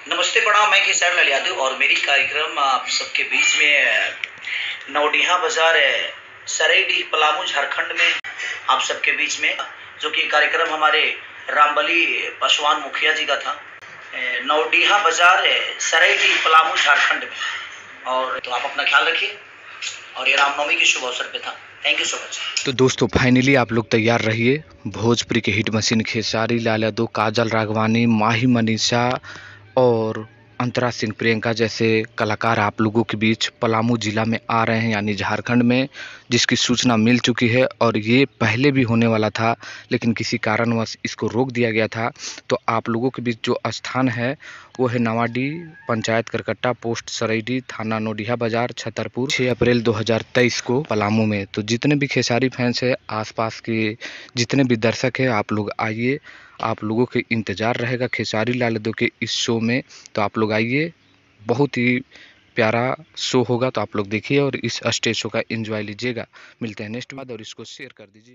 नमस्ते प्रणाम। मैं खेसारी लाल यादव और मेरी कार्यक्रम आप सबके बीच में नवडीहा बाजार सरायडीह पलामू झारखंड में आप सबके बीच में जो कि कार्यक्रम हमारे रामबली पासवान मुखिया जी का था। नवडीहा बाजार सरायडीह पलामू झारखंड में। और तो आप अपना ख्याल रखिए और ये रामनवमी के शुभ अवसर पे था। Thank you so much. तो दोस्तों फाइनली आप लोग तैयार रहिए। भोजपुरी के हिट मशीन खेसारी लाल यादव, काजल राघवानी, माही मनीषा और अंतरा सिंह प्रियंका जैसे कलाकार आप लोगों के बीच पलामू जिला में आ रहे हैं, यानी झारखंड में, जिसकी सूचना मिल चुकी है। और ये पहले भी होने वाला था लेकिन किसी कारणवश इसको रोक दिया गया था। तो आप लोगों के बीच जो स्थान है वो है नवाडीह, पंचायत करकट्टा, पोस्ट सरायडीह, थाना नौडीहा बाजार, छतरपुर, 6 अप्रैल 2023 को पलामू में। तो जितने भी खेसारी फैंस हैं, आसपास के जितने भी दर्शक हैं, आप लोग आइए। आप लोगों के इंतज़ार रहेगा खेसारी लाल यादव के इस शो में। तो आप लोग आइए, बहुत ही प्यारा शो होगा। तो आप लोग देखिए और इस स्टेज शो का एंजॉय लीजिएगा। मिलते हैं नेक्स्ट बार और इसको शेयर कर दीजिए।